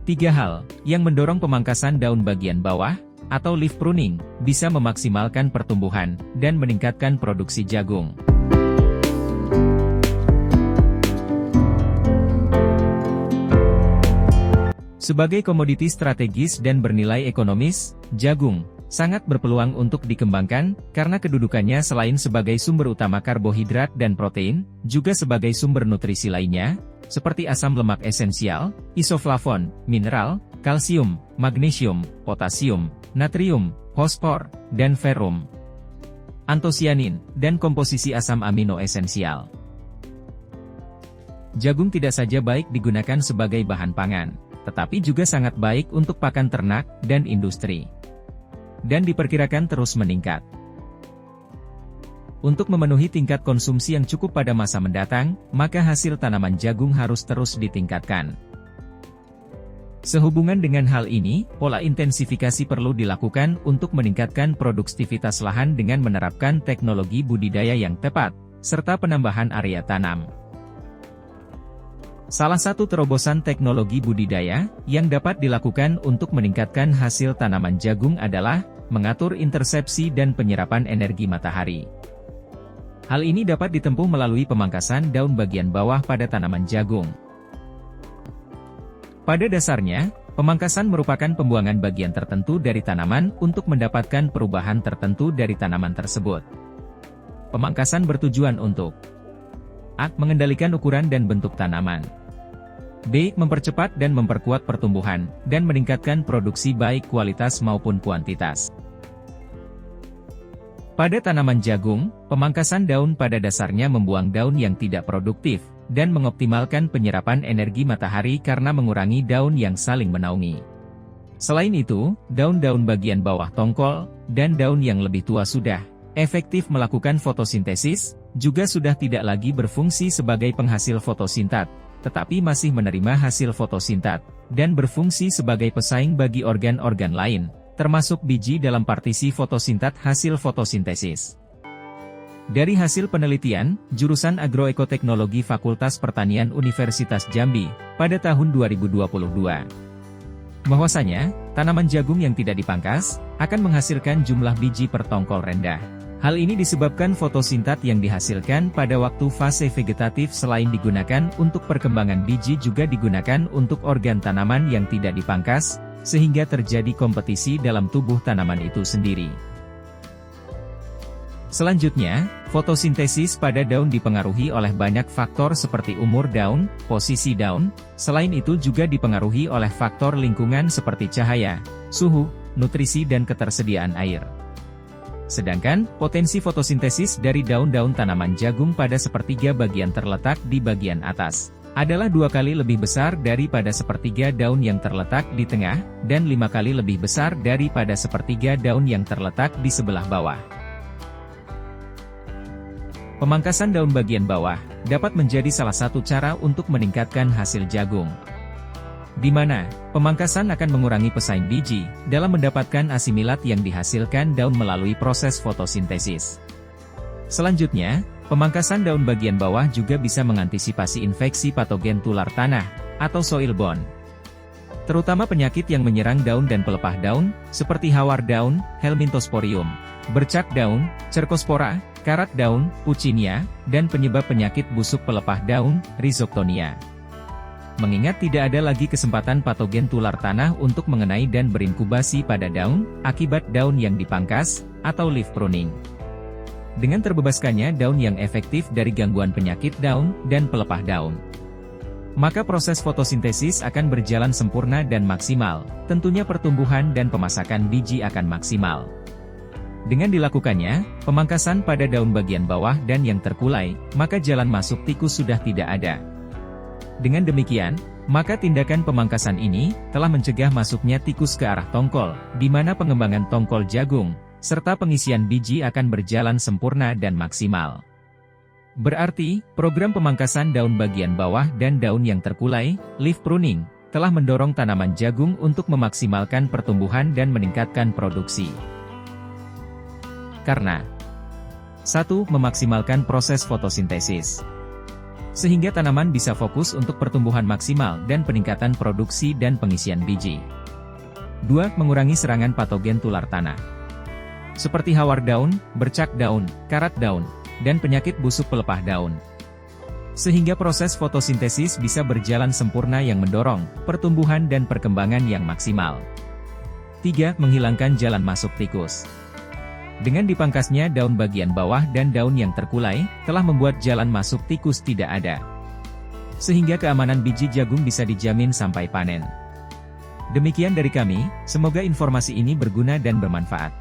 Tiga hal yang mendorong pemangkasan daun bagian bawah, atau leaf pruning, bisa memaksimalkan pertumbuhan dan meningkatkan produksi jagung. Sebagai komoditi strategis dan bernilai ekonomis, jagung sangat berpeluang untuk dikembangkan, karena kedudukannya selain sebagai sumber utama karbohidrat dan protein, juga sebagai sumber nutrisi lainnya, seperti asam lemak esensial, isoflavon, mineral, kalsium, magnesium, potasium, natrium, fosfor, dan ferrum, antosianin, dan komposisi asam amino esensial. Jagung tidak saja baik digunakan sebagai bahan pangan, tetapi juga sangat baik untuk pakan ternak dan industri, dan diperkirakan terus meningkat. Untuk memenuhi tingkat konsumsi yang cukup pada masa mendatang, maka hasil tanaman jagung harus terus ditingkatkan. Sehubungan dengan hal ini, pola intensifikasi perlu dilakukan untuk meningkatkan produktivitas lahan dengan menerapkan teknologi budidaya yang tepat, serta penambahan area tanam. Salah satu terobosan teknologi budidaya yang dapat dilakukan untuk meningkatkan hasil tanaman jagung adalah mengatur intersepsi dan penyerapan energi matahari. Hal ini dapat ditempuh melalui pemangkasan daun bagian bawah pada tanaman jagung. Pada dasarnya, pemangkasan merupakan pembuangan bagian tertentu dari tanaman untuk mendapatkan perubahan tertentu dari tanaman tersebut. Pemangkasan bertujuan untuk A. Mengendalikan ukuran dan bentuk tanaman. B. Mempercepat dan memperkuat pertumbuhan, dan meningkatkan produksi baik kualitas maupun kuantitas. Pada tanaman jagung, pemangkasan daun pada dasarnya membuang daun yang tidak produktif, dan mengoptimalkan penyerapan energi matahari karena mengurangi daun yang saling menaungi. Selain itu, daun-daun bagian bawah tongkol, dan daun yang lebih tua sudah efektif melakukan fotosintesis, juga sudah tidak lagi berfungsi sebagai penghasil fotosintat, tetapi masih menerima hasil fotosintat, dan berfungsi sebagai pesaing bagi organ-organ lain, termasuk biji dalam partisi fotosintat hasil fotosintesis. Dari hasil penelitian, jurusan Agroekoteknologi Fakultas Pertanian Universitas Jambi, pada tahun 2022, bahwasanya, tanaman jagung yang tidak dipangkas, akan menghasilkan jumlah biji per tongkol rendah. Hal ini disebabkan fotosintat yang dihasilkan pada waktu fase vegetatif selain digunakan untuk perkembangan biji juga digunakan untuk organ tanaman yang tidak dipangkas, sehingga terjadi kompetisi dalam tubuh tanaman itu sendiri. Selanjutnya, fotosintesis pada daun dipengaruhi oleh banyak faktor seperti umur daun, posisi daun, selain itu juga dipengaruhi oleh faktor lingkungan seperti cahaya, suhu, nutrisi dan ketersediaan air. Sedangkan, potensi fotosintesis dari daun-daun tanaman jagung pada sepertiga bagian terletak di bagian atas, adalah 2 kali lebih besar daripada sepertiga daun yang terletak di tengah, dan 5 kali lebih besar daripada sepertiga daun yang terletak di sebelah bawah. Pemangkasan daun bagian bawah, dapat menjadi salah satu cara untuk meningkatkan hasil jagung, di mana pemangkasan akan mengurangi pesaing biji dalam mendapatkan asimilat yang dihasilkan daun melalui proses fotosintesis. Selanjutnya, pemangkasan daun bagian bawah juga bisa mengantisipasi infeksi patogen tular tanah, atau soilborne, terutama penyakit yang menyerang daun dan pelepah daun, seperti hawar daun, Helminthosporium, bercak daun, Cercospora, karat daun, Puccinia, dan penyebab penyakit busuk pelepah daun, Rhizoctonia. Mengingat tidak ada lagi kesempatan patogen tular tanah untuk mengenai dan berinkubasi pada daun, akibat daun yang dipangkas, atau leaf pruning. Dengan terbebaskannya daun yang efektif dari gangguan penyakit daun, dan pelepah daun, maka proses fotosintesis akan berjalan sempurna dan maksimal, tentunya pertumbuhan dan pemasakan biji akan maksimal. Dengan dilakukannya, pemangkasan pada daun bagian bawah dan yang terkulai, maka jalan masuk tikus sudah tidak ada. Dengan demikian, maka tindakan pemangkasan ini telah mencegah masuknya tikus ke arah tongkol, di mana pengembangan tongkol jagung, serta pengisian biji akan berjalan sempurna dan maksimal. Berarti, program pemangkasan daun bagian bawah dan daun yang terkulai, leaf pruning, telah mendorong tanaman jagung untuk memaksimalkan pertumbuhan dan meningkatkan produksi. Karena 1. Memaksimalkan proses fotosintesis. sehingga tanaman bisa fokus untuk pertumbuhan maksimal dan peningkatan produksi dan pengisian biji. 2. Mengurangi serangan patogen tular tanah. Seperti hawar daun, bercak daun, karat daun, dan penyakit busuk pelepah daun. Sehingga proses fotosintesis bisa berjalan sempurna yang mendorong pertumbuhan dan perkembangan yang maksimal. 3. Menghilangkan jalan masuk tikus. Dengan dipangkasnya daun bagian bawah dan daun yang terkulai, telah membuat jalan masuk tikus tidak ada. Sehingga keamanan biji jagung bisa dijamin sampai panen. Demikian dari kami, semoga informasi ini berguna dan bermanfaat.